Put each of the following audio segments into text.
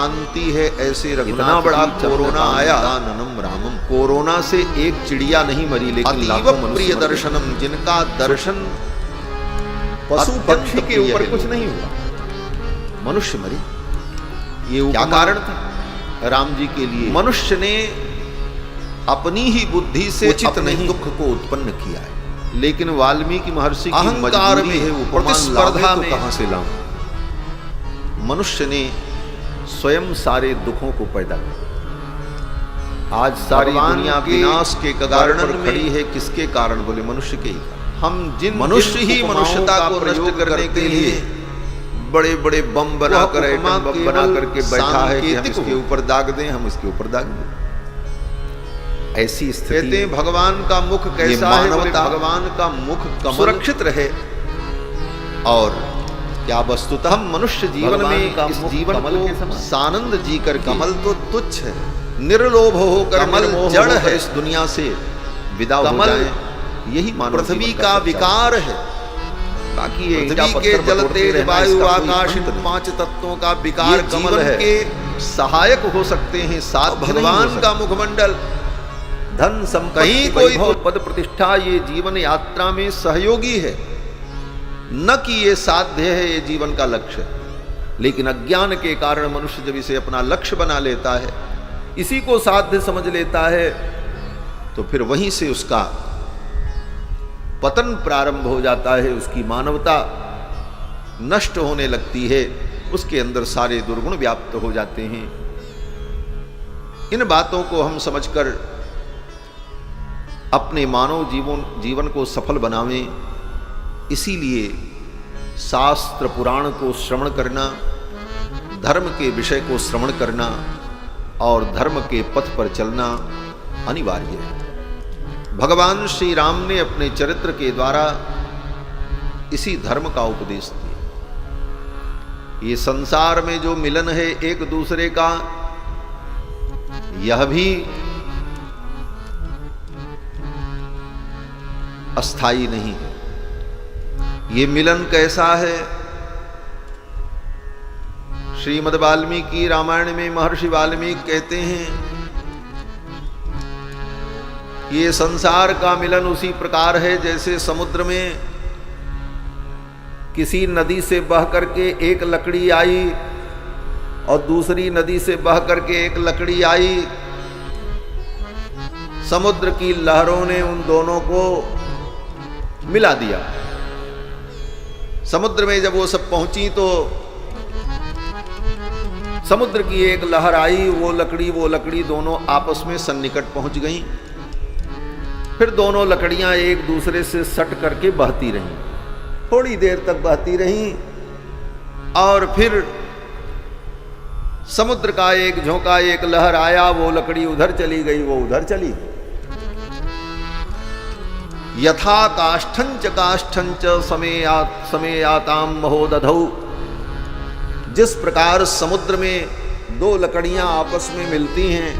शांति है ऐसे इतना बड़ा कोरोना आया ननम रामम। कोरोना से एक चिड़िया नहीं मरी, लेकिन लाखों प्रिय दर्शनम, जिनका दर्शन पशु पक्षी के ऊपर कुछ नहीं हुआ, मनुष्य मरे। ये क्या कारण था राम जी के लिए? मनुष्य ने अपनी ही बुद्धि से उचित नहीं दुख को उत्पन्न किया है, लेकिन वाल्मीकि महर्षि की अहंकार में है, प्रतिस्पर्धा में कहां से लाऊं? मनुष्य ने स्वयं सारे दुखों को पैदा किया। आज सारी दुनिया विनाश के कगार पर खड़ी है, किसके कारण? बोले मनुष्य के ही। हम जिन मनुष्य ही मनुष्यता को नष्ट करने के लिए बड़े बड़े बम बनाकर बम बना करके बैठा है कि हम इसके ऊपर दाग दें, हम इसके ऊपर दाग दें। ऐसी स्थिति कहते हैं भगवान का मुख कैसा है? भगवान का मुख सुरक्षित रहे। और क्या वस्तुतः हम मनुष्य जीवन में इस जीवन को सानंद जी कर, कमल तो तुच्छ है, निर्लोभ होकर कमल जड़ है, इस दुनिया से विदा हो जाए, यही पृथ्वी का विकार है। बाकी पृथ्वी के जल तेज वायु आकाश, पांच तत्वों का विकार कमल है, के सहायक हो सकते हैं। साथ भगवान का मुखमंडल, धन संपत्ति, कोई पद प्रतिष्ठा, ये जीवन यात्रा में सहयोगी है, न कि ये साध्य है, ये जीवन का लक्ष्य है। लेकिन अज्ञान के कारण मनुष्य जब इसे अपना लक्ष्य बना लेता है, इसी को साध्य समझ लेता है, तो फिर वहीं से उसका पतन प्रारंभ हो जाता है। उसकी मानवता नष्ट होने लगती है, उसके अंदर सारे दुर्गुण व्याप्त हो जाते हैं। इन बातों को हम समझकर अपने मानव जीवन को सफल बनावें। इसीलिए शास्त्र पुराण को श्रवण करना, धर्म के विषय को श्रवण करना और धर्म के पथ पर चलना अनिवार्य है। भगवान श्री राम ने अपने चरित्र के द्वारा इसी धर्म का उपदेश दिया। ये संसार में जो मिलन है एक दूसरे का, यह भी अस्थाई नहीं है। ये मिलन कैसा है? श्रीमद् वाल्मीकि रामायण में महर्षि वाल्मीकि कहते हैं, ये संसार का मिलन उसी प्रकार है जैसे समुद्र में किसी नदी से बह करके एक लकड़ी आई और दूसरी नदी से बह करके एक लकड़ी आई। समुद्र की लहरों ने उन दोनों को मिला दिया। समुद्र में जब वो सब पहुंची तो समुद्र की एक लहर आई, वो लकड़ी दोनों आपस में सन्निकट पहुंच गईं। फिर दोनों लकड़ियां एक दूसरे से सट करके बहती रहीं, थोड़ी देर तक बहती रहीं, और फिर समुद्र का एक झोंका, एक लहर आया, वो लकड़ी उधर चली गई, वो उधर चली। यथा काष्ठंच काष्ठंच समेयाताम महोदधौ। जिस प्रकार समुद्र में दो लकड़ियां आपस में मिलती हैं,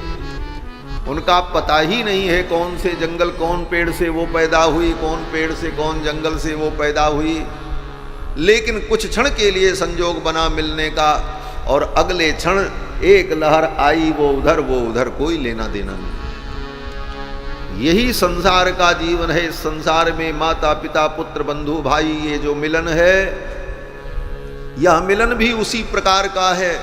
उनका पता ही नहीं है कौन से जंगल कौन पेड़ से वो पैदा हुई, कौन पेड़ से कौन जंगल से वो पैदा हुई, लेकिन कुछ क्षण के लिए संजोग बना मिलने का, और अगले क्षण एक लहर आई, वो उधर, कोई लेना देना नहीं। यही संसार का जीवन है। इस संसार में माता पिता पुत्र बंधु भाई, ये जो मिलन है, यह मिलन भी उसी प्रकार का है।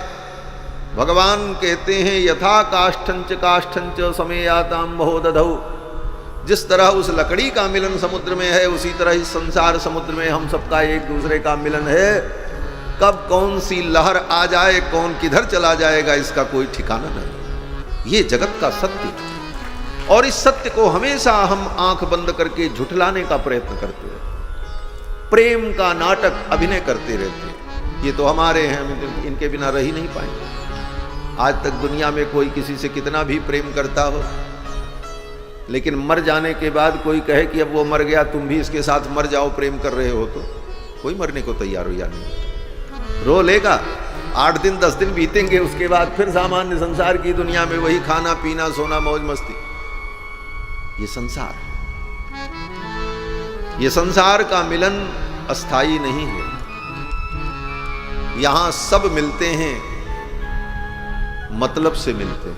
भगवान कहते हैं यथा काष्ठंच काष्ठंच समेयाताम महोदधौ। जिस तरह उस लकड़ी का मिलन समुद्र में है, उसी तरह इस संसार समुद्र में हम सबका एक दूसरे का मिलन है। कब कौन सी लहर आ जाए, कौन किधर चला जाएगा, इसका कोई ठिकाना नहीं। ये जगत का सत्य है, और इस सत्य को हमेशा हम आंख बंद करके झुठलाने का प्रयत्न करते हैं, प्रेम का नाटक अभिनय करते रहते हैं। ये तो हमारे हैं, हम इनके बिना रह ही नहीं पाएंगे। आज तक दुनिया में कोई किसी से कितना भी प्रेम करता हो, लेकिन मर जाने के बाद कोई कहे कि अब वो मर गया, तुम भी इसके साथ मर जाओ, प्रेम कर रहे हो, तो कोई मरने को तैयार हो या नहीं। रो लेगा, 8 दिन 10 दिन बीतेंगे, उसके बाद फिर सामान्य संसार की दुनिया में वही खाना पीना सोना मौज मस्ती। ये संसार, ये संसार का मिलन अस्थाई नहीं है। यहां सब मिलते हैं, मतलब से मिलते।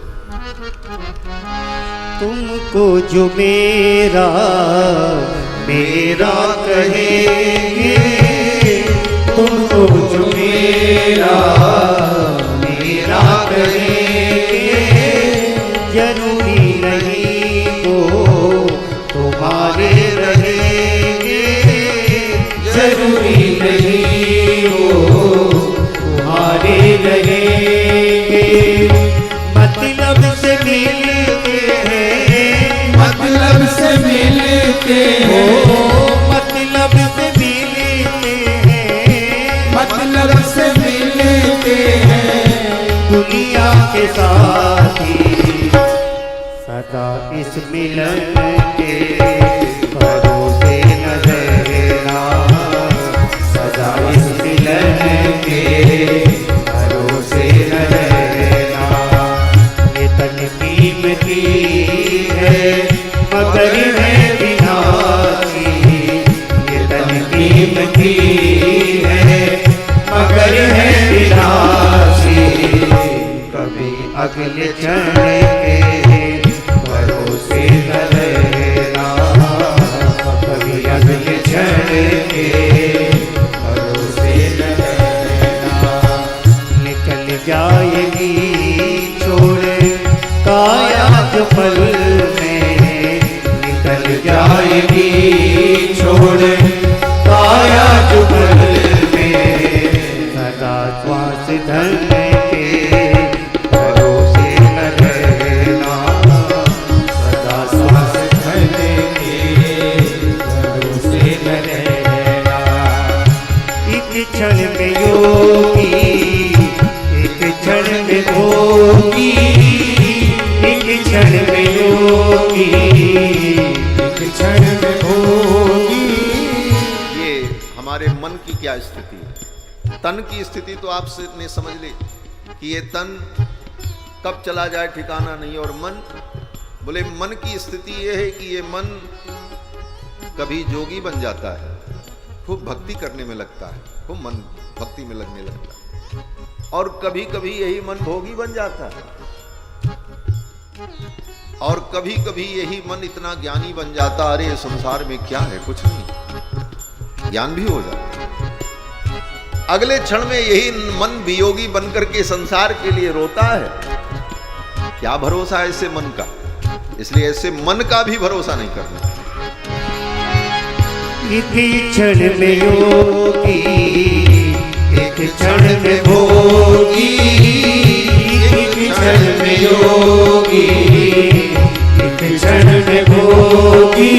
तुमको जो मेरा मेरा कहेंगे, तुमको जो मेरा मेरा कहेंगे, जरूरी नहीं वो तुम्हारे रहेंगे, जरूरी नहीं वो तुम्हारे रहेंगे। मतलब से मिलते हैं, मतलब से मिलते ओ हैं, मतलब से मिलते हैं, मतलब से मिलते हैं। दुनिया के साथी सदा इस मिलन के भरोसे न रहना, सदा इस मिलन के भरोसे न रहना। ये तन कीमती है मगर है विनाशी, ये तन कीमती है मगर है विनाशी। कभी अगले क्षण के भरोसे न रहना, कभी अगले क्षण के भरोसे न रहना। निकल जाएगी छोड़ काया जो पल में, निकल जाएगी छोड़ काया जो पल में। सदा श्वास धन के भरोसे न रहना, सदा श्वास धन के भरोसे न रहना। एक क्षण में योगी, एक क्षण में भोगी, एक क्षण में योगी, एक क्षण में भोगी। ये हमारे मन की क्या स्थिति है। तन की स्थिति तो आपने समझ ली कि ये तन कब चला जाए ठिकाना नहीं, और मन बोले मन की स्थिति ये है कि ये मन कभी जोगी बन जाता है, खूब भक्ति करने में लगता है, खूब मन भक्ति में लगने लगता है, और कभी कभी यही मन भोगी बन जाता है, और कभी कभी यही मन इतना ज्ञानी बन जाता, अरे संसार में क्या है, कुछ नहीं, ज्ञान भी हो जाता है। अगले क्षण में यही मन वियोगी बनकर के संसार के लिए रोता है। क्या भरोसा है ऐसे मन का, इसलिए ऐसे मन का भी भरोसा नहीं करना। एक क्षण में योगी, एक क्षण में भोगी, एक क्षण में योगी, एक क्षण में भोगी।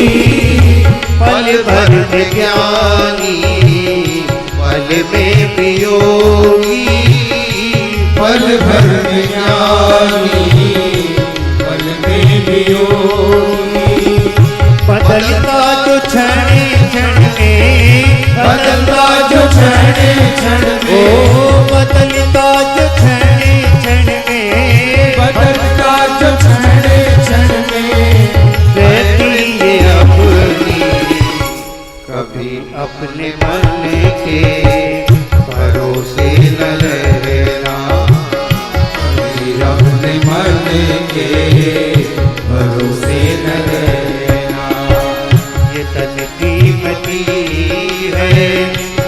पल भर में ज्ञानी, पल में वियोगी, पल भर में ज्ञानी, पल में वियोगी। बदलता जो क्षण क्षण में, बदलता जो क्षण क्षण ओ में, बदलता जो क्षण क्षण में, बदलता जो क्षण क्षण में। रहती ये अपनी, कभी अपने मन के भरोसे न रहना, कभी अपने मन के भरोसे न रहना। ये तन कीमती है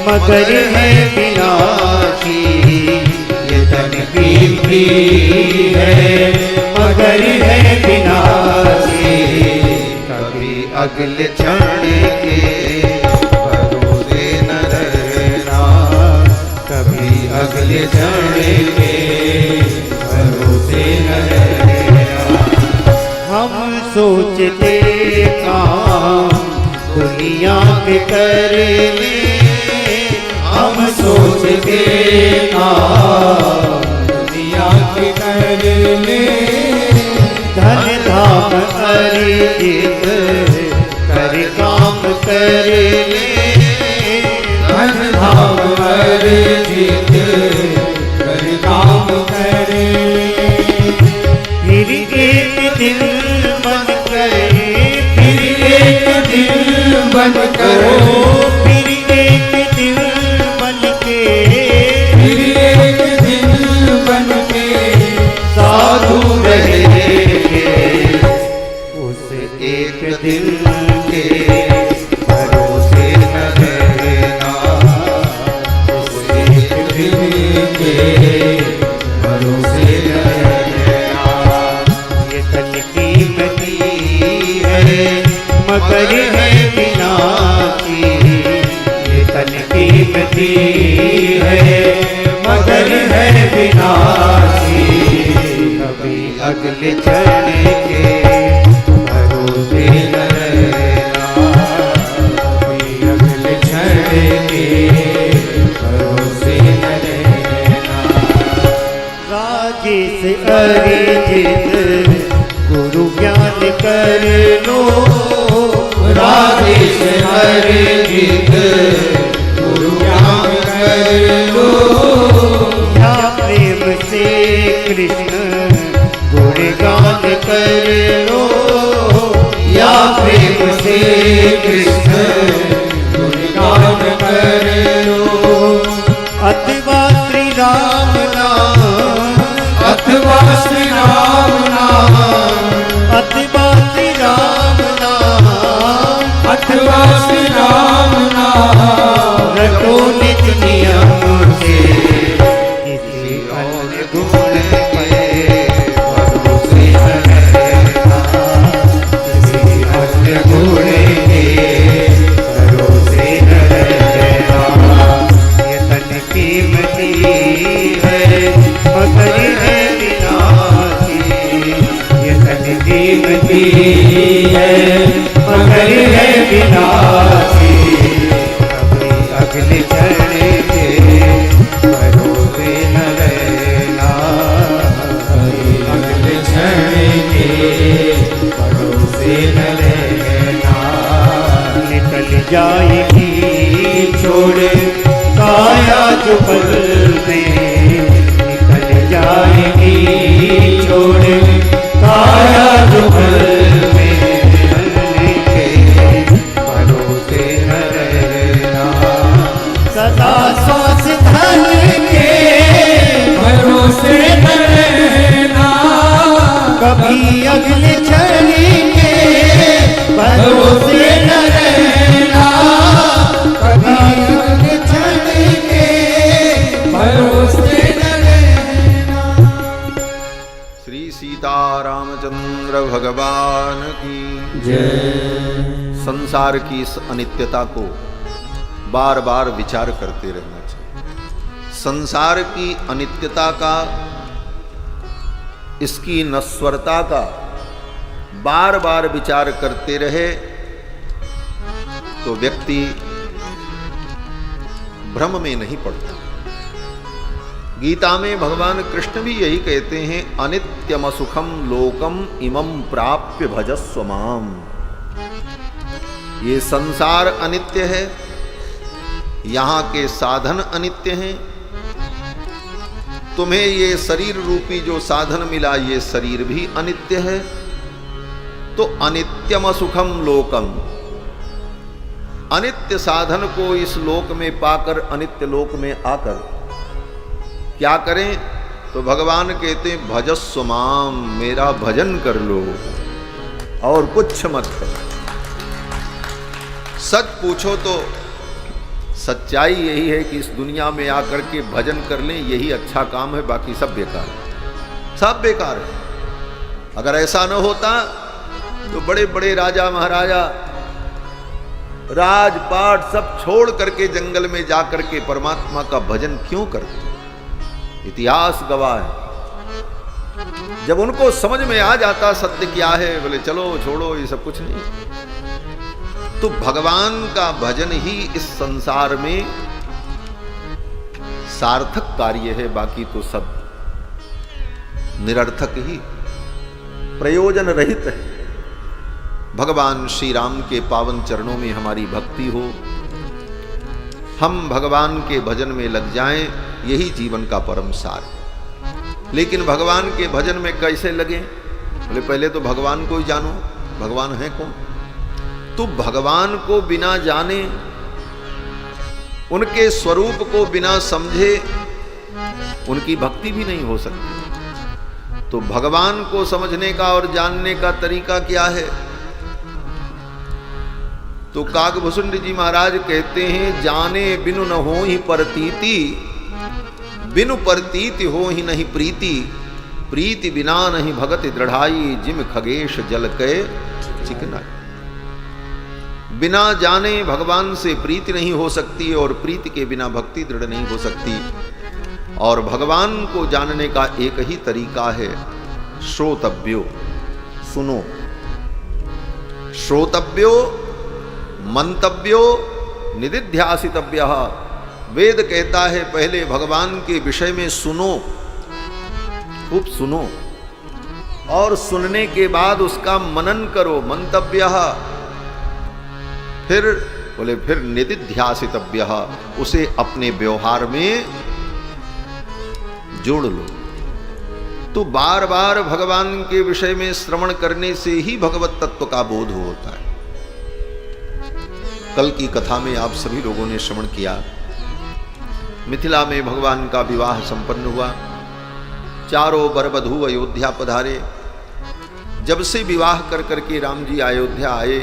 मगर है विनाशी, ये तन कीमती है मगर है विनाशी। कभी अगले क्षण के भरोसे न रहना, कभी अगले क्षण के भरोसे न रहना। हम सोचते काम दुनिया के कर ले, हम सोचते काम दुनिया के कर ले, धन धाम अर्जित कर काम कर ले, धन धाम अर्जित कर काम कर ले। फिर एक दिन मन करे, फिर एक दिन बन कर, फिर एक दिन बन के, फिर एक दिन बन के कीमती है मगर है विनाशी, कभी अगले क्षण के भरोसे न रहना, कभी अगले क्षण के भरोसे न रहना। राजेश अरिजित गुरु ज्ञान कर लो, राजेश अरिजित गुरु ज्ञान कर लो, या प्रेम से कृष्ण गुणगान कर लो, या प्रेम से कृष्ण गुणगान कर लो, अथवा श्री राम नाम, अथवा श्री राम नाम, अथवा श्री राम नाम, अथवा श्री राम नाम, रटो निज नियम से, किसी अन्य गुण के भरोसे न रहना, किसी अन्य गुण के भरोसे न रहना। ये तन कीमती है मगर है विनाशी, ये तन कीमती है मगर है विनाशी, कभी अगले क्षण के भरोसे न रहना, कभी अगले क्षण के भरोसे न रहना। निकल जाएगी छोड़ काया जो पल में, निकल जाएगी छोड़ काया जो पल में, चलने के भरोसे न रहना, सदा श्वास धन के भरोसे न रहना, कभी अगले क्षण के भरोसे न रहना, कभी अगले क्षण के भरोसे न रहना। श्री सीतारामचंद्र भगवान की जय। संसार की इस अनित्यता को बार बार विचार करते रहना चाहिए। संसार की अनित्यता का, इसकी नश्वरता का बार बार विचार करते रहे तो व्यक्ति भ्रम में नहीं पड़ता। गीता में भगवान कृष्ण भी यही कहते हैं, अनित्यम सुखम लोकम इमं प्राप्य भजस्व माम। ये संसार अनित्य है, यहाँ के साधन अनित्य हैं। तुम्हें ये शरीर रूपी जो साधन मिला, ये शरीर भी अनित्य है। तो अनित्यम सुखम लोकम, अनित्य साधन को इस लोक में पाकर अनित्य लोक में आकर क्या करें? तो भगवान कहते हैं भजस्व माम, मेरा भजन कर लो और कुछ मत करो। सच पूछो तो सच्चाई यही है कि इस दुनिया में आकर के भजन कर लें, यही अच्छा काम है, बाकी सब बेकार है, सब बेकार है। अगर ऐसा न होता तो बड़े बड़े राजा महाराजा राजपाट सब छोड़ करके जंगल में जाकर के परमात्मा का भजन क्यों करते? इतिहास गवाह है। जब उनको समझ में आ जाता सत्य क्या है, बोले चलो छोड़ो ये सब कुछ नहीं। तो भगवान का भजन ही इस संसार में सार्थक कार्य है, बाकी तो सब निरर्थक ही, प्रयोजन रहित है। भगवान श्री राम के पावन चरणों में हमारी भक्ति हो, हम भगवान के भजन में लग जाएं, यही जीवन का परम सार है। लेकिन भगवान के भजन में कैसे लगे? बोले पहले तो भगवान को ही जानो, भगवान है कौन। तो भगवान को बिना जाने, उनके स्वरूप को बिना समझे उनकी भक्ति भी नहीं हो सकती। तो भगवान को समझने का और जानने का तरीका क्या है? तो काकभूषुंड जी महाराज कहते हैं, जाने बिनु न हो ही परतीति, बिनु परतीति हो ही नहीं प्रीति, प्रीति बिना नहीं भगति दृढ़ाई, जिम खगेश जल के चिकनाई। बिना जाने भगवान से प्रीति नहीं हो सकती और प्रीति के बिना भक्ति दृढ़ नहीं हो सकती। और भगवान को जानने का एक ही तरीका है, श्रोतव्यो, सुनो। श्रोतव्यो मंतव्यो निदिध्यासितव्य। वेद कहता है पहले भगवान के विषय में सुनो, खूब सुनो, और सुनने के बाद उसका मनन करो, मंतव्य। फिर बोले फिर निदिध्यासितव्य, उसे अपने व्यवहार में जोड़ लो। तो बार बार भगवान के विषय में श्रवण करने से ही भगवत तत्व का बोध होता है। कल की कथा में आप सभी लोगों ने श्रवण किया, मिथिला में भगवान का विवाह संपन्न हुआ, चारों वर वधू अयोध्या पधारे। जब से विवाह कर करके राम जी अयोध्या आए,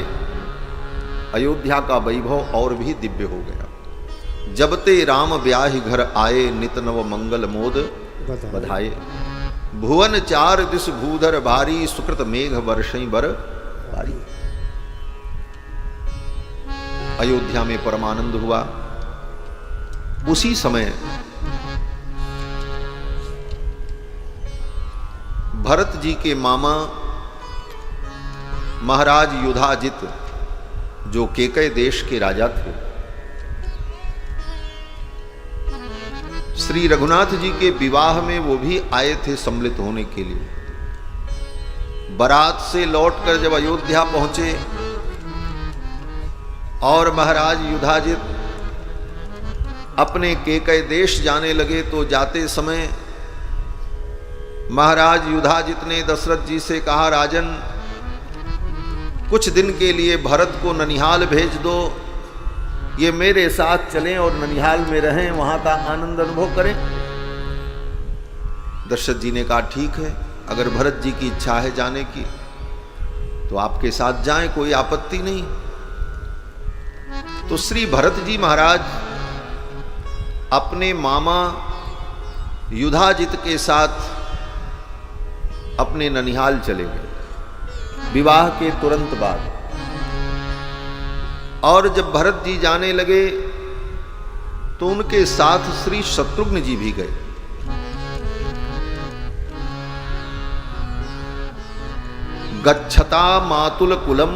अयोध्या का वैभव और भी दिव्य हो गया। जब ते राम ब्याहि घर आए, नित नव मंगल मोद बधाए। भुवन चार दिस भूधर भारी, सुकृत मेघ वर्षई बर बारी। अयोध्या में परमानंद हुआ। उसी समय भरत जी के मामा महाराज युधाजित, जो केकय देश के राजा थे, श्री रघुनाथ जी के विवाह में वो भी आए थे सम्मिलित होने के लिए। बारात से लौटकर जब अयोध्या पहुंचे और महाराज युधाजित अपने केकय देश जाने लगे, तो जाते समय महाराज युधाजित ने दशरथ जी से कहा, राजन कुछ दिन के लिए भरत को ननिहाल भेज दो, ये मेरे साथ चलें और ननिहाल में रहें, वहां का आनंद अनुभव करें। दशरथ जी ने कहा ठीक है, अगर भरत जी की इच्छा है जाने की तो आपके साथ जाएं, कोई आपत्ति नहीं। तो श्री भरत जी महाराज अपने मामा युधाजित के साथ अपने ननिहाल चले गए विवाह के तुरंत बाद। और जब भरत जी जाने लगे तो उनके साथ श्री शत्रुघ्न जी भी गए। गच्छता मातुल कुलम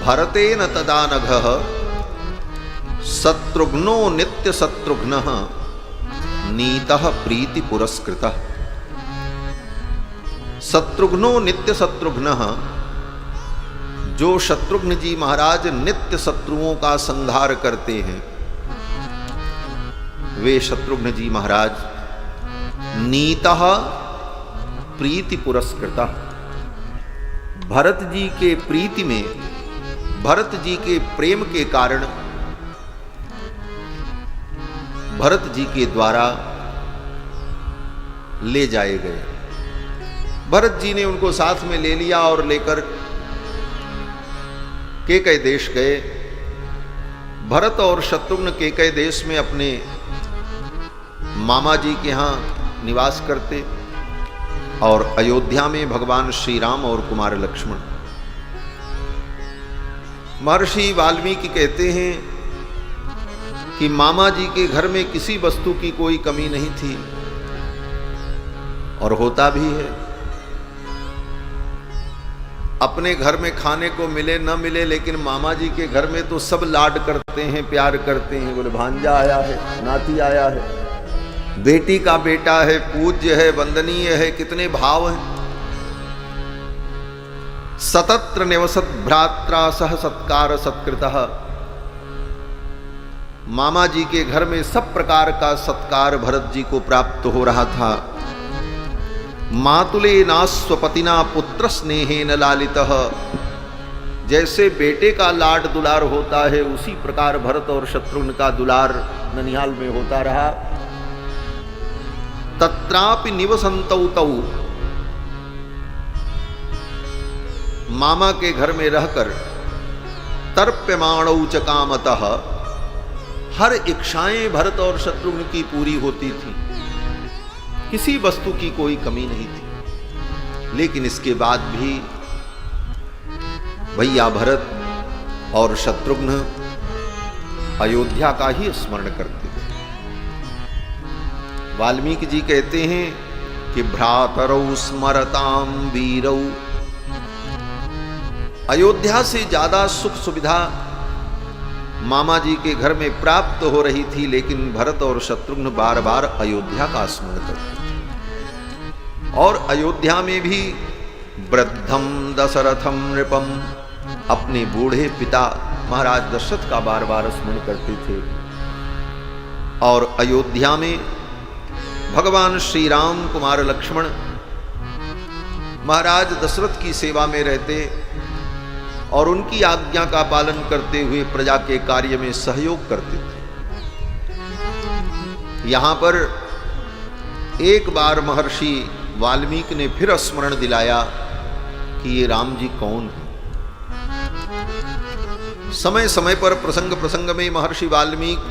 भरतेन तदा नघः, शत्रुघ्नो नित्य शत्रुघ्नः नीतः प्रीति पुरस्कृतः। शत्रुघ्नो नित्य शत्रुघ्नः, जो शत्रुघ्न जी महाराज नित्य शत्रुओं का संहार करते हैं, वे शत्रुघ्न जी महाराज नीतः प्रीति पुरस्कृतः, भरत जी के प्रीति में, भरत जी के प्रेम के कारण भरत जी के द्वारा ले जाए गए। भरत जी ने उनको साथ में ले लिया और लेकर केकय देश गए। भरत और शत्रुघ्न केकय देश में अपने मामा जी के यहाँ निवास करते और अयोध्या में भगवान श्री राम और कुमार लक्ष्मण। महर्षि वाल्मीकि कहते हैं कि मामा जी के घर में किसी वस्तु की कोई कमी नहीं थी, और होता भी है। अपने घर में खाने को मिले न मिले, लेकिन मामा जी के घर में तो सब लाड करते हैं, प्यार करते हैं। बोले भांजा आया है, नाती आया है, बेटी का बेटा है, पूज्य है, वंदनीय है, कितने भाव हैं। सतत्र निवसत भ्रात्रा सह सत्कार सत्कृतः। मामा जी के घर में सब प्रकार का सत्कार भरत जी को प्राप्त हो रहा था। मातुले नास्वपतिना पुत्र स्नेहेन लालितः, जैसे बेटे का लाड दुलार होता है, उसी प्रकार भरत और शत्रुघ्न का दुलार ननिहाल में होता रहा। तत्रापि निवसन्तौ तौ, मामा के घर में रहकर तर्प्यमाणौ च कामतः, हर इच्छाएं भरत और शत्रुघ्न की पूरी होती थी, किसी वस्तु की कोई कमी नहीं थी। लेकिन इसके बाद भी भैया भरत और शत्रुघ्न अयोध्या का ही स्मरण करते थे। वाल्मीकि जी कहते हैं कि भ्रातरौ स्मरताम वीरौ, अयोध्या से ज्यादा सुख सुविधा मामा जी के घर में प्राप्त हो रही थी, लेकिन भरत और शत्रुघ्न बार बार अयोध्या का स्मरण करते थे। और अयोध्या में भी वृद्धम दशरथम नृपम, अपने बूढ़े पिता महाराज दशरथ का बार बार स्मरण करते थे। और अयोध्या में भगवान श्री राम कुमार लक्ष्मण महाराज दशरथ की सेवा में रहते और उनकी आज्ञा का पालन करते हुए प्रजा के कार्य में सहयोग करते थे। यहां पर एक बार महर्षि वाल्मीकि ने फिर स्मरण दिलाया कि ये राम जी कौन है। समय समय पर प्रसंग प्रसंग में महर्षि वाल्मीकि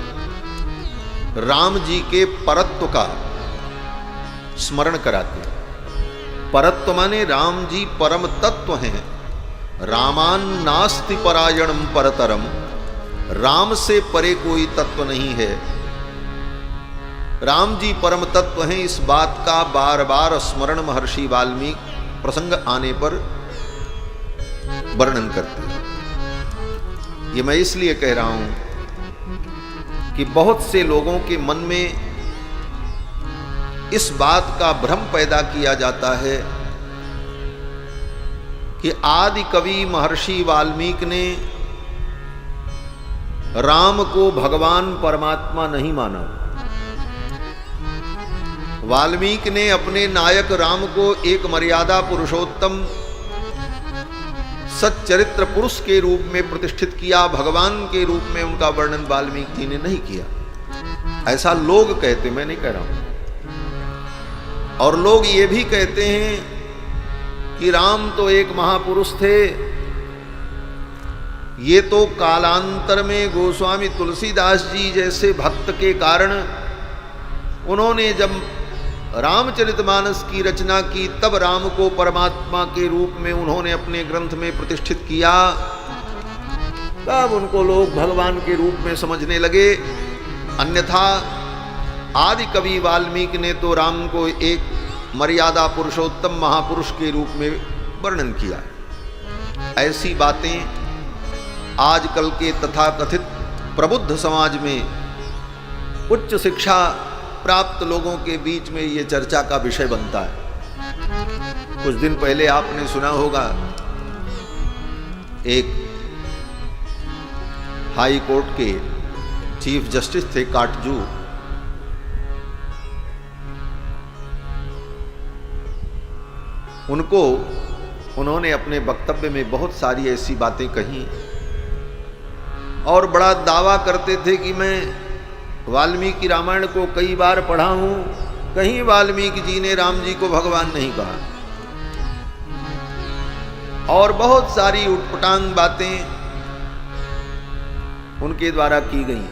राम जी के परत्व का स्मरण कराते। परत्व माने राम जी परम तत्व हैं। रामान नास्ति परायणम परतरम, राम से परे कोई तत्व नहीं है। राम जी परम तत्व हैं, इस बात का बार बार स्मरण महर्षि वाल्मीकि प्रसंग आने पर वर्णन करते हैं। ये मैं इसलिए कह रहा हूं कि बहुत से लोगों के मन में इस बात का भ्रम पैदा किया जाता है कि आदि कवि महर्षि वाल्मीकि ने राम को भगवान परमात्मा नहीं माना। वाल्मीकि ने अपने नायक राम को एक मर्यादा पुरुषोत्तम सच्चरित्र पुरुष के रूप में प्रतिष्ठित किया, भगवान के रूप में उनका वर्णन वाल्मीकि जी ने नहीं किया। ऐसा लोग कहते, मैं नहीं कह रहा हूं। और लोग ये भी कहते हैं कि राम तो एक महापुरुष थे, ये तो कालांतर में गोस्वामी तुलसीदास जी जैसे भक्त के कारण उन्होंने जब रामचरितमानस की रचना की तब राम को परमात्मा के रूप में उन्होंने अपने ग्रंथ में प्रतिष्ठित किया, तब उनको लोग भगवान के रूप में समझने लगे। अन्यथा आदि कवि वाल्मीकि ने तो राम को एक मर्यादा पुरुषोत्तम महापुरुष के रूप में वर्णन किया। ऐसी बातें आजकल के तथाकथित प्रबुद्ध समाज में उच्च शिक्षा प्राप्त लोगों के बीच में ये चर्चा का विषय बनता है। कुछ दिन पहले आपने सुना होगा, एक हाई कोर्ट के चीफ जस्टिस थे काटजू, उन्होंने अपने वक्तव्य में बहुत सारी ऐसी बातें कही और बड़ा दावा करते थे कि मैं वाल्मीकि रामायण को कई बार पढ़ा हूं, कहीं वाल्मीकि जी ने राम जी को भगवान नहीं कहा। और बहुत सारी उटपटांग बातें उनके द्वारा की गई,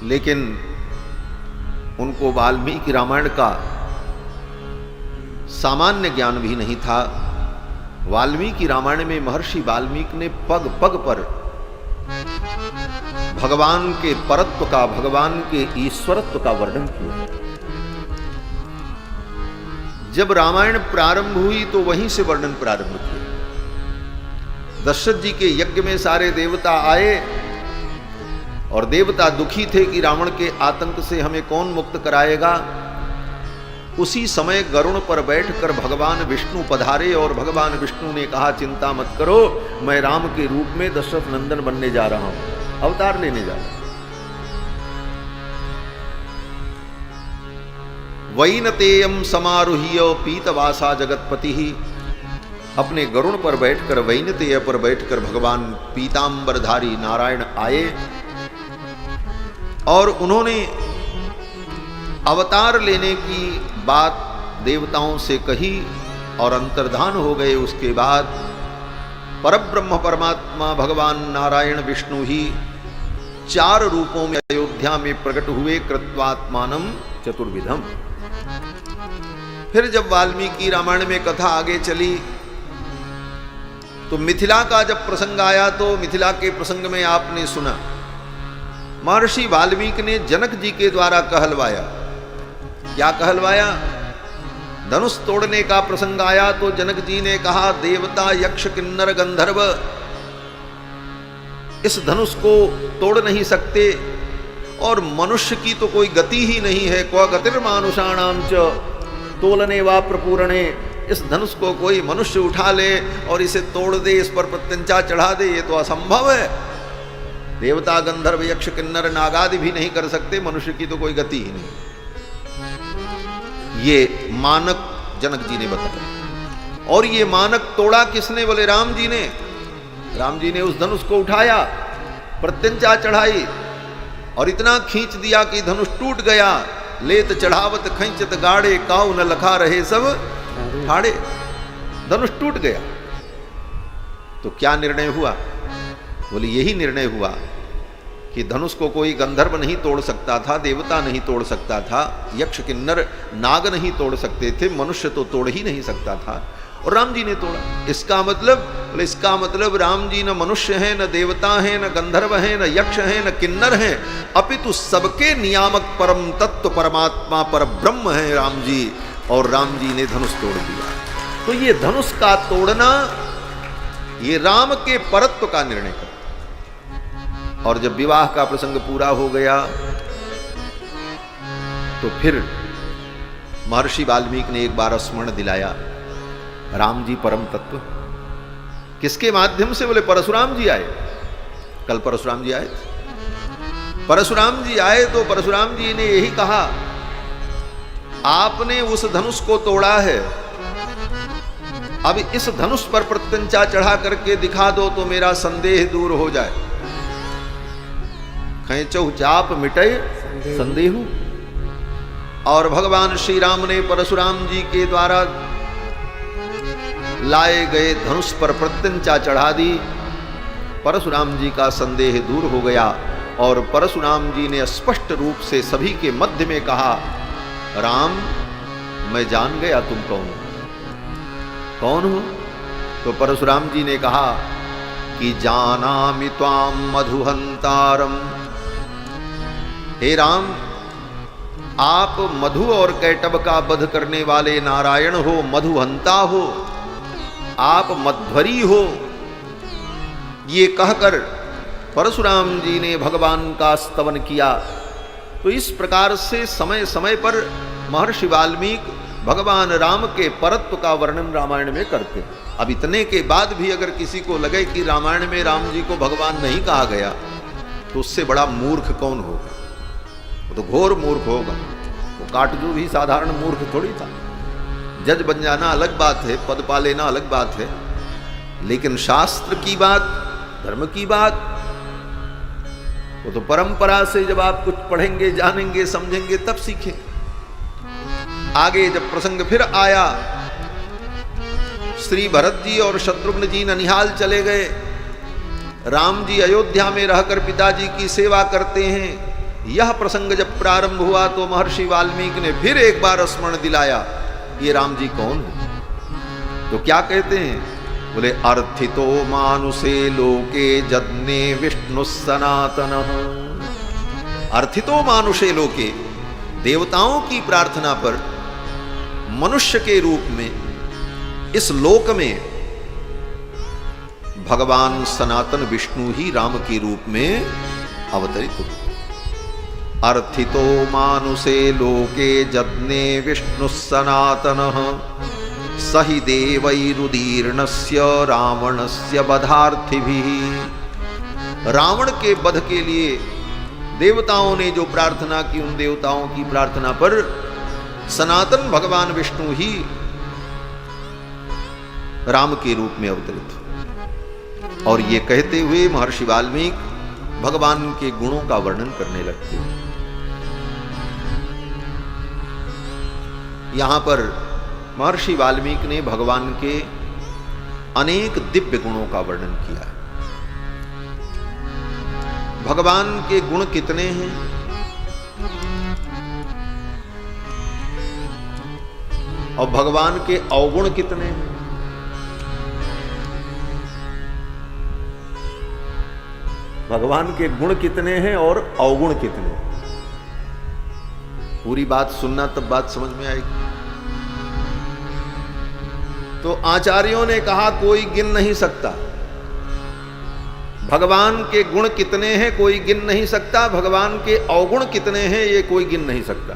लेकिन उनको वाल्मीकि रामायण का सामान्य ज्ञान भी नहीं था। वाल्मीकि रामायण में महर्षि वाल्मीकि ने पग पग पर भगवान के परत्व का, भगवान के ईश्वरत्व का वर्णन किया। जब रामायण प्रारंभ हुई तो वहीं से वर्णन प्रारंभ किया। दशरथ जी के यज्ञ में सारे देवता आए और देवता दुखी थे कि रावण के आतंक से हमें कौन मुक्त कराएगा। उसी समय गरुड़ पर बैठकर भगवान विष्णु पधारे और भगवान विष्णु ने कहा, चिंता मत करो, मैं राम के रूप में दशरथ नंदन बनने जा रहा हूं, अवतार लेने जा रहा हूं। वैनतेयम समारुह्य पीतवासा जगतपति ही, अपने गरुड़ पर बैठकर, वैनतेय पर बैठकर भगवान पीतांबरधारी नारायण आए और उन्होंने अवतार लेने की बात देवताओं से कही और अंतर्धान हो गए। उसके बाद परब्रह्म परमात्मा भगवान नारायण विष्णु ही 4 रूपों में अयोध्या में प्रकट हुए, कृत्वात्मानम चतुर्विधम। फिर जब वाल्मीकि रामायण में कथा आगे चली तो मिथिला का जब प्रसंग आया तो मिथिला के प्रसंग में आपने सुना महर्षि वाल्मीकि ने जनक जी के द्वारा कहलवाया। क्या कहलवाया? धनुष तोड़ने का प्रसंग आया तो जनक जी ने कहा, देवता यक्ष किन्नर गंधर्व इस धनुष को तोड़ नहीं सकते, और मनुष्य की तो कोई गति ही नहीं है। क्व गतिर्मानुषाणाम च तोलने वा प्रपूरणे, इस धनुष को कोई मनुष्य उठा ले और इसे तोड़ दे, इस पर प्रत्यंचा चढ़ा दे, ये तो असंभव है। देवता गंधर्व यक्ष किन्नर नागादि भी नहीं कर सकते, मनुष्य की तो कोई गति ही नहीं। ये मानक जनक जी ने बताया। और ये मानक तोड़ा किसने? बोले राम जी ने। राम जी ने उस धनुष को उठाया, प्रत्यंचा चढ़ाई और इतना खींच दिया कि धनुष टूट गया। लेत चढ़ावत खींचत गाड़े, काऊ न लखा रहे सब ठाड़े। धनुष टूट गया। तो क्या निर्णय हुआ? बोले यही निर्णय हुआ कि धनुष को कोई गंधर्व नहीं तोड़ सकता था, देवता नहीं तोड़ सकता था, यक्ष किन्नर नाग नहीं तोड़ सकते थे, मनुष्य तो तोड़ ही नहीं सकता था, और राम जी ने तोड़ा। इसका मतलब? बोले इसका मतलब राम जी न मनुष्य हैं, न देवता हैं, न गंधर्व हैं, न यक्ष हैं, न किन्नर हैं, अपितु सबके नियामक परम तत्व परमात्मा पर ब्रह्म हैं राम जी, और राम जी ने धनुष तोड़ दिया। तो ये धनुष का तोड़ना ये राम के परत्व का निर्णय कर। और जब विवाह का प्रसंग पूरा हो गया तो फिर महर्षि वाल्मीकि ने एक बार स्मरण दिलाया, राम जी परम तत्व। किसके माध्यम से? बोले परशुराम जी आए। कल परशुराम जी आए। परशुराम जी आए तो परशुराम जी ने यही कहा, आपने उस धनुष को तोड़ा है, अब इस धनुष पर प्रत्यंचा चढ़ा करके दिखा दो तो मेरा संदेह दूर हो जाए। खैचौ चाप मिटे संदेहु। और भगवान श्री राम ने परशुराम जी के द्वारा लाए गए धनुष पर प्रत्यंचा चढ़ा दी। परशुराम जी का संदेह दूर हो गया और परशुराम जी ने स्पष्ट रूप से सभी के मध्य में कहा, राम मैं जान गया तुम कौन हो। कौन हो? तो परशुराम जी ने कहा कि जानामि त्वाम मधुहंतारम। हे राम, आप मधु और कैटब का वध करने वाले नारायण हो, मधुहंता हो, आप मध्वरी हो। ये कहकर परशुराम जी ने भगवान का स्तवन किया। तो इस प्रकार से समय समय पर महर्षि वाल्मीकि भगवान राम के परत्व का वर्णन रामायण में करते हैं। अब इतने के बाद भी अगर किसी को लगे कि रामायण में राम जी को भगवान नहीं कहा गया तो उससे बड़ा मूर्ख कौन होगा? वो तो घोर मूर्ख होगा। वो काटजू भी साधारण मूर्ख थोड़ी था। जज बन जाना अलग बात है, पद पा लेना अलग बात है, लेकिन शास्त्र की बात, धर्म की बात, वो तो परंपरा से जब आप कुछ पढ़ेंगे, जानेंगे, समझेंगे तब सीखेंगे। आगे जब प्रसंग फिर आया, श्री भरत जी और शत्रुघ्न जी ननिहाल चले गए। राम जी अयोध्या में रहकर पिताजी की सेवा करते हैं। यह प्रसंग जब प्रारंभ हुआ तो महर्षि वाल्मीकि ने फिर एक बार स्मरण दिलाया, ये राम जी कौन है? तो क्या कहते हैं? बोले अर्थितो मानुषे लोके जज्ञे विष्णु सनातन। अर्थितो मानुषे लोके, देवताओं की प्रार्थना पर मनुष्य के रूप में इस लोक में भगवान सनातन विष्णु ही राम के रूप में अवतरित हुए। अर्थितो मानुषे लोके जज्ञे विष्णु सनातन सहि देवैरुदीर्णस्य रावणस्य वधार्थिभिः। रावण के वध के लिए देवताओं ने जो प्रार्थना की, उन देवताओं की प्रार्थना पर सनातन भगवान विष्णु ही राम के रूप में अवतरित हुए। और ये कहते हुए महर्षि वाल्मीकि भगवान के गुणों का वर्णन करने लगते हैं। यहां पर महर्षि वाल्मीकि ने भगवान के अनेक दिव्य गुणों का वर्णन किया है। भगवान के गुण कितने हैं? और भगवान के अवगुण कितने हैं? भगवान के गुण कितने हैं और अवगुण कितने हैं। पूरी बात सुनना तब बात समझ में आएगी। तो आचार्यों ने कहा कोई गिन नहीं सकता, भगवान के गुण कितने हैं कोई गिन नहीं सकता, भगवान के अवगुण कितने हैं ये कोई गिन नहीं सकता।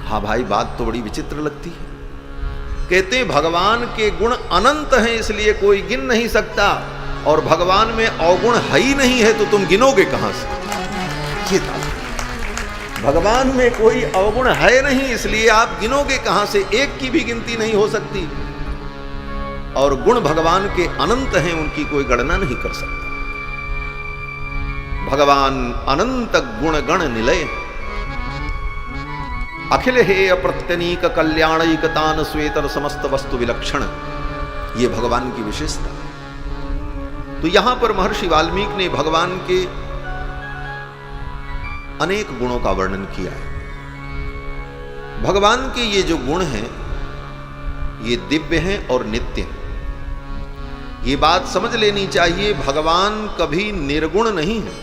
हाँ भाई, बात तो बड़ी विचित्र लगती है। कहते हैं भगवान के गुण अनंत हैं इसलिए कोई गिन नहीं सकता, और भगवान में अवगुण है ही नहीं है तो तुम गिनोगे कहां से। ये भगवान में कोई अवगुण है नहीं इसलिए आप गिनोगे कहां से, एक की भी गिनती नहीं हो सकती। और गुण भगवान के अनंत हैं, उनकी कोई गणना नहीं कर सकता। भगवान अनंत गुण गण निलय, अखिल हे अप्रत्यनीक कल्याणैकतान स्वेतर समस्त वस्तु विलक्षण, ये भगवान की विशेषता। तो यहां पर महर्षि वाल्मीकि ने भगवान के अनेक गुणों का वर्णन किया है। भगवान के ये जो गुण हैं ये दिव्य हैं और नित्य हैं। ये बात समझ लेनी चाहिए, भगवान कभी निर्गुण नहीं है।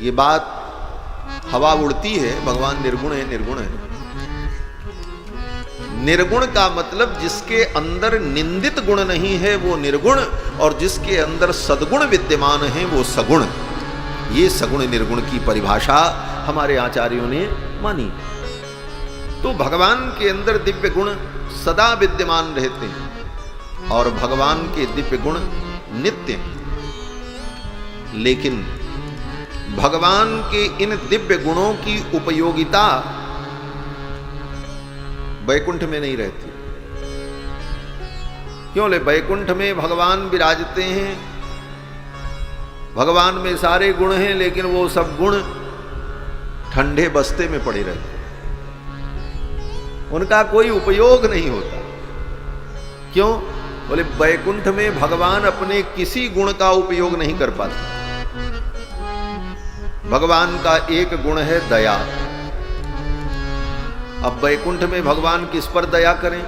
ये बात हवा उड़ती है, भगवान निर्गुण है निर्गुण है। निर्गुण का मतलब जिसके अंदर निंदित गुण नहीं है वो निर्गुण, और जिसके अंदर सद्गुण विद्यमान है वो सगुण। ये सगुण निर्गुण की परिभाषा हमारे आचार्यों ने मानी। तो भगवान के अंदर दिव्य गुण सदा विद्यमान रहते हैं और भगवान के दिव्य गुण नित्य हैं। लेकिन भगवान के इन दिव्य गुणों की उपयोगिता वैकुंठ में नहीं रहती। क्यों? ले वैकुंठ में भगवान विराजते हैं, भगवान में सारे गुण हैं, लेकिन वो सब गुण ठंडे बस्ते में पड़े रहते हैं, उनका कोई उपयोग नहीं होता। क्यों? बोले वैकुंठ में भगवान अपने किसी गुण का उपयोग नहीं कर पाते। भगवान का एक गुण है दया। अब वैकुंठ में भगवान किस पर दया करें?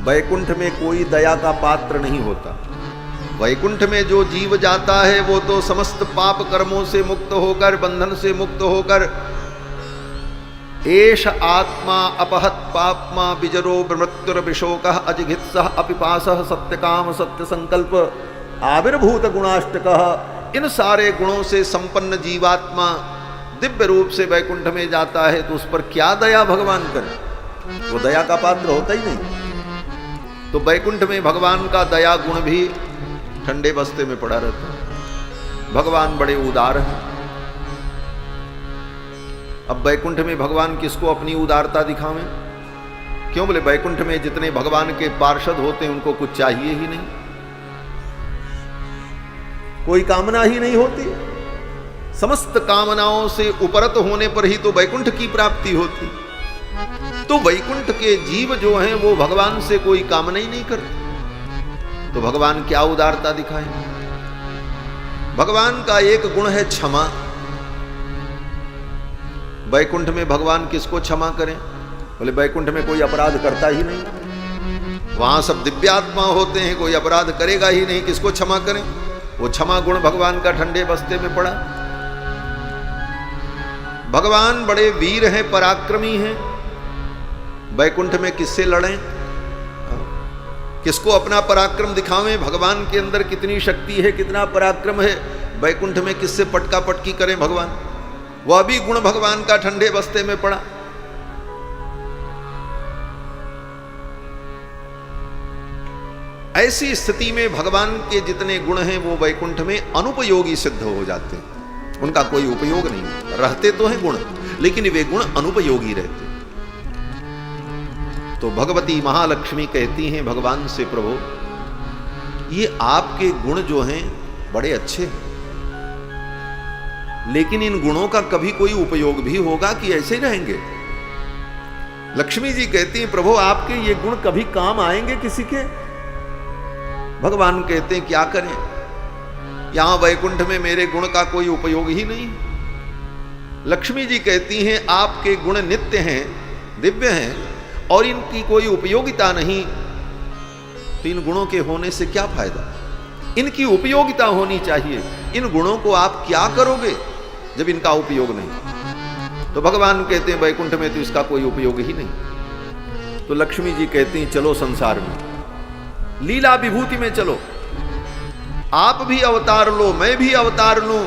वैकुंठ में कोई दया का पात्र नहीं होता। वैकुंठ में जो जीव जाता है वो तो समस्त पाप कर्मों से मुक्त होकर, बंधन से मुक्त होकर, एष आत्मा अपहत पापमा विजरो मृत्युर्विशोकः अजिघित्सः अपिपासः सत्यकाम सत्य संकल्प आविर्भूत गुणाष्टकः, इन सारे गुणों से संपन्न जीवात्मा दिव्य रूप से वैकुंठ में जाता है तो उस पर क्या दया भगवान करे? वो दया का पात्र होता ही नहीं। तो वैकुंठ में भगवान का दया गुण भी ठंडे बस्ते में पड़ा रहता है। भगवान बड़े उदार हैं। अब वैकुंठ में भगवान किसको अपनी उदारता दिखावें? क्यों? बोले वैकुंठ में जितने भगवान के पार्षद होते हैं उनको कुछ चाहिए ही नहीं, कोई कामना ही नहीं होती। समस्त कामनाओं से उपरत होने पर ही तो वैकुंठ की प्राप्ति होती। तो वैकुंठ के जीव जो हैं वो भगवान से कोई कामना ही नहीं करते, तो भगवान क्या उदारता दिखाए? भगवान का एक गुण है क्षमा। वैकुंठ में भगवान किसको क्षमा करें? बोले वैकुंठ में कोई अपराध करता ही नहीं, वहां सब दिव्यात्मा होते हैं, कोई अपराध करेगा ही नहीं, किसको क्षमा करें? वो क्षमा गुण भगवान का ठंडे बस्ते में पड़ा। भगवान बड़े वीर हैं, पराक्रमी हैं, वैकुंठ में किससे लड़ें? किसको अपना पराक्रम दिखावें? भगवान के अंदर कितनी शक्ति है, कितना पराक्रम है, वैकुंठ में किससे पटका पटकी करें भगवान? वह भी गुण भगवान का ठंडे बस्ते में पड़ा। ऐसी स्थिति में भगवान के जितने गुण हैं वो वैकुंठ में अनुपयोगी सिद्ध हो जाते हैं, उनका कोई उपयोग नहीं। रहते तो हैं गुण, लेकिन वे गुण अनुपयोगी रहते। तो भगवती महालक्ष्मी कहती हैं भगवान से, प्रभु ये आपके गुण जो हैं बड़े अच्छे हैं, लेकिन इन गुणों का कभी कोई उपयोग भी होगा कि ऐसे ही रहेंगे? लक्ष्मी जी कहती हैं, प्रभु आपके ये गुण कभी काम आएंगे किसी के? भगवान कहते हैं क्या करें, यहां वैकुंठ में मेरे गुण का कोई उपयोग ही नहीं। लक्ष्मी जी कहती हैं आपके गुण नित्य हैं, दिव्य हैं, और इनकी कोई उपयोगिता नहीं, तो इन गुणों के होने से क्या फायदा? इनकी उपयोगिता होनी चाहिए। इन गुणों को आप क्या करोगे जब इनका उपयोग नहीं? तो भगवान कहते हैं वैकुंठ में तो इसका कोई उपयोग ही नहीं। तो लक्ष्मी जी कहती हैं चलो संसार में, लीला विभूति में चलो, आप भी अवतार लो, मैं भी अवतार लूं,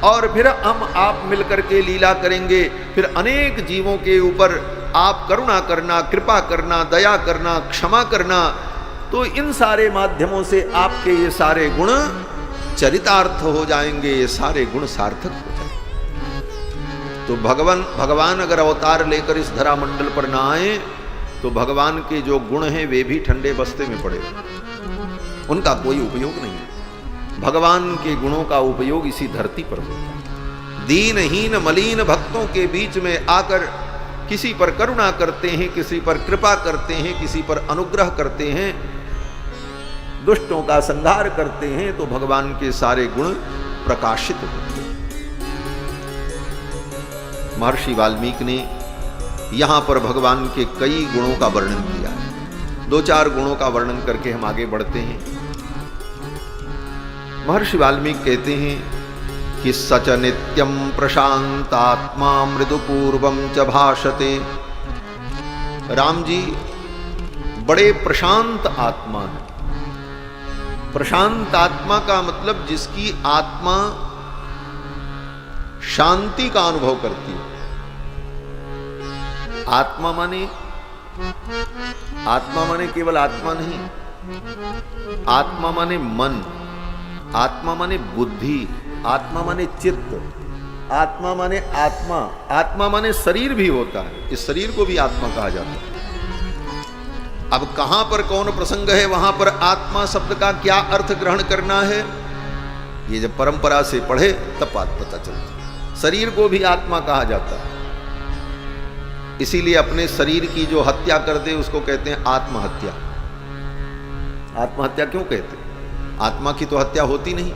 और फिर हम आप मिलकर के लीला करेंगे। फिर अनेक जीवों के ऊपर आप करुणा करना, कृपा करना, दया करना, क्षमा करना। तो इन सारे माध्यमों से आपके ये सारे गुण चरितार्थ हो जाएंगे, ये सारे गुण सार्थक हो जाएंगे। तो भगवान अगर अवतार लेकर इस धरा मंडल पर ना आए तो भगवान के जो गुण हैं वे भी ठंडे बस्ते में पड़े, उनका कोई उपयोग नहीं। भगवान के गुणों का उपयोग इसी धरती पर होता है। दीनहीन मलिन भक्तों के बीच में आकर किसी पर करुणा करते हैं, किसी पर कृपा करते हैं, किसी पर अनुग्रह करते हैं, दुष्टों का संहार करते हैं, तो भगवान के सारे गुण प्रकाशित होते हैं। महर्षि वाल्मीकि ने यहां पर भगवान के कई गुणों का वर्णन किया है। 2-4 गुणों का वर्णन करके हम आगे बढ़ते हैं। महर्षि वाल्मीकि कहते हैं कि सच नित्यम प्रशांतात्मा मृदुपूर्वम च भाषते। राम जी बड़े प्रशांत आत्मा है। प्रशांत आत्मा का मतलब जिसकी आत्मा शांति का अनुभव करती है। आत्मा माने केवल आत्मा नहीं, आत्मा माने मन, आत्मा माने बुद्धि, आत्मा माने चित्त, आत्मा माने आत्मा, आत्मा माने शरीर भी होता है। इस शरीर को भी आत्मा कहा जाता है। अब कहां पर कौन प्रसंग है, वहां पर आत्मा शब्द का क्या अर्थ ग्रहण करना है, ये जब परंपरा से पढ़े तब बात पता चलती। शरीर को भी आत्मा कहा जाता है। इसीलिए अपने शरीर की जो हत्या कर दे उसको कहते हैं आत्महत्या। आत्महत्या क्यों कहते हैं? आत्मा की तो हत्या होती नहीं।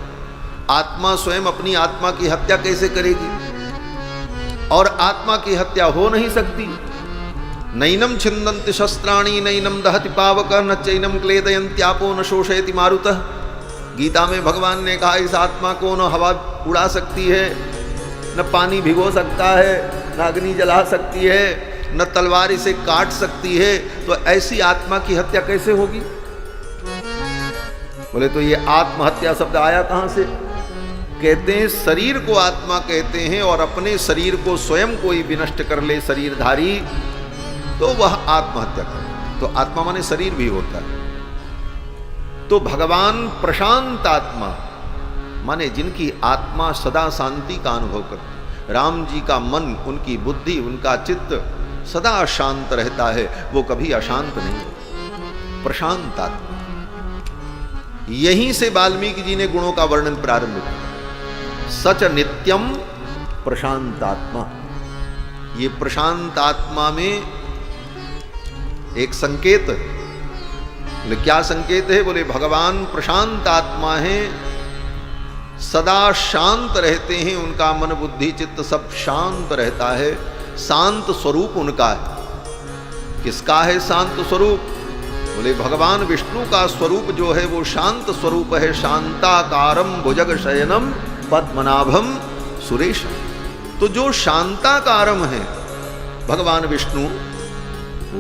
आत्मा स्वयं अपनी आत्मा की हत्या कैसे करेगी? और आत्मा की हत्या हो नहीं सकती। नैनम छिन्दन्ति शस्त्राणि नैनम दहति पावक न चैनम क्लेदयन्त्यापो न शोषयति मारुतः। गीता में भगवान ने कहा इस आत्मा को न हवा उड़ा सकती है, न पानी भिगो सकता है, न अग्नि जला सकती है, न तलवार इसे काट सकती है। तो ऐसी आत्मा की हत्या कैसे होगी? बोले तो ये आत्महत्या शब्द आया कहां से? कहते हैं शरीर को आत्मा कहते हैं, और अपने शरीर को स्वयं कोई विनष्ट कर ले शरीरधारी तो वह आत्महत्या करे। तो आत्मा माने शरीर भी होता है। तो भगवान प्रशांत आत्मा माने जिनकी आत्मा सदा शांति का अनुभव करती। राम जी का मन, उनकी बुद्धि, उनका चित्त सदा शांत रहता है, वो कभी अशांत नहीं होता, प्रशांत आत्मा। यहीं से वाल्मीकि जी ने गुणों का वर्णन प्रारंभ किया। सच नित्यम प्रशांत आत्मा। ये प्रशांत आत्मा में एक संकेत है। बोले क्या संकेत है? बोले भगवान प्रशांत आत्मा है, सदा शांत रहते हैं, उनका मन बुद्धि चित्त सब शांत रहता है, शांत स्वरूप उनका है। किसका है शांत स्वरूप? बोले भगवान विष्णु का स्वरूप जो है वो शांत स्वरूप है। शांताकारम भुजग शयनम पद्मनाभम सुरेशम। तो जो शांताकारम है भगवान विष्णु,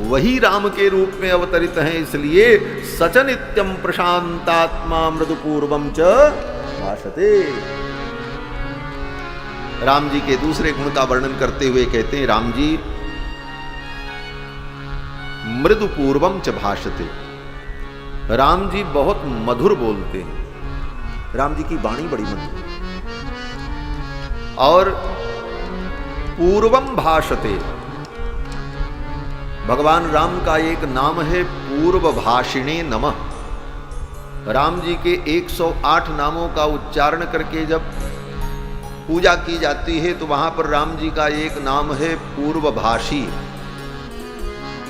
वही राम के रूप में अवतरित हैं। इसलिए सच नित्यम प्रशांतात्मा मृदुपूर्वम च भाषते। राम जी के दूसरे गुण का वर्णन करते हुए कहते हैं राम जी मृदुपूर्वम च भाषते। राम जी बहुत मधुर बोलते हैं। राम जी की वाणी बड़ी मधुर। और पूर्वम भाषते, भगवान राम का एक नाम है पूर्व भाषिणे नमः। राम जी के 108 नामों का उच्चारण करके जब पूजा की जाती है तो वहां पर राम जी का एक नाम है पूर्वभाषी।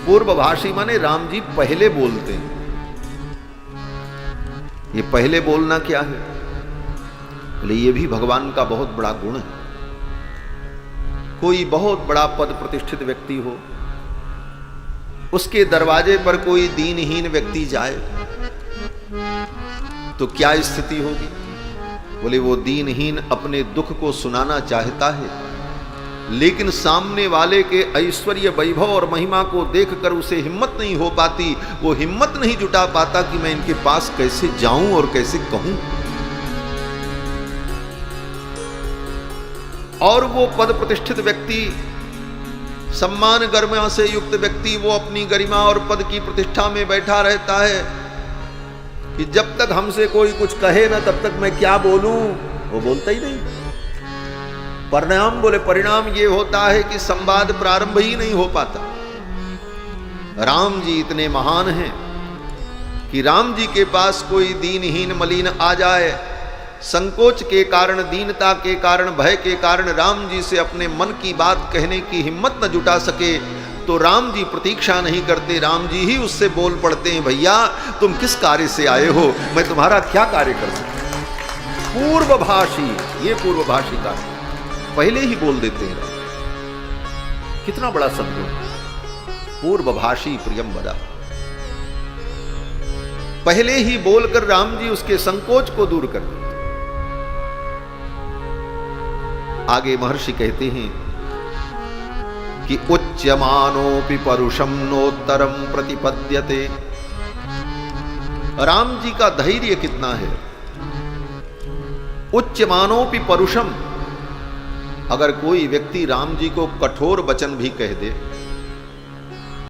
पूर्वभाषी माने राम जी पहले बोलते हैं। ये पहले बोलना क्या है? बोले ये भी भगवान का बहुत बड़ा गुण है। कोई बहुत बड़ा पद प्रतिष्ठित व्यक्ति हो, उसके दरवाजे पर कोई दीनहीन व्यक्ति जाए तो क्या स्थिति होगी? बोले वो दीनहीन अपने दुख को सुनाना चाहता है, लेकिन सामने वाले के ऐश्वर्य वैभव और महिमा को देखकर उसे हिम्मत नहीं हो पाती, वो हिम्मत नहीं जुटा पाता कि मैं इनके पास कैसे जाऊं और कैसे कहूं। और वो पद प्रतिष्ठित व्यक्ति, सम्मान गरिमा से युक्त व्यक्ति, वो अपनी गरिमा और पद की प्रतिष्ठा में बैठा रहता है कि जब तक हमसे कोई कुछ कहे ना तब तक मैं क्या बोलूं, वो बोलता ही नहीं। परिणाम, बोले परिणाम ये होता है कि संवाद प्रारंभ ही नहीं हो पाता। राम जी इतने महान हैं कि राम जी के पास कोई दीनहीन मलिन आ जाए, संकोच के कारण, दीनता के कारण, भय के कारण राम जी से अपने मन की बात कहने की हिम्मत न जुटा सके, तो राम जी प्रतीक्षा नहीं करते, राम जी ही उससे बोल पड़ते हैं, भैया तुम किस कार्य से आए हो, मैं तुम्हारा क्या कार्य कर सकता हूं। पूर्वभाषी, ये पूर्वभाषी का पहले ही बोल देते हैं। कितना बड़ा सद्गुण, पूर्वभाषी प्रियम वदा। पहले ही बोलकर राम जी उसके संकोच को दूर कर देते। आगे महर्षि कहते हैं कि उच्यमानोपि परुषम नोत्तरम प्रतिपद्यते। राम जी का धैर्य कितना है। उच्यमानोपि परुषम, अगर कोई व्यक्ति राम जी को कठोर वचन भी कह दे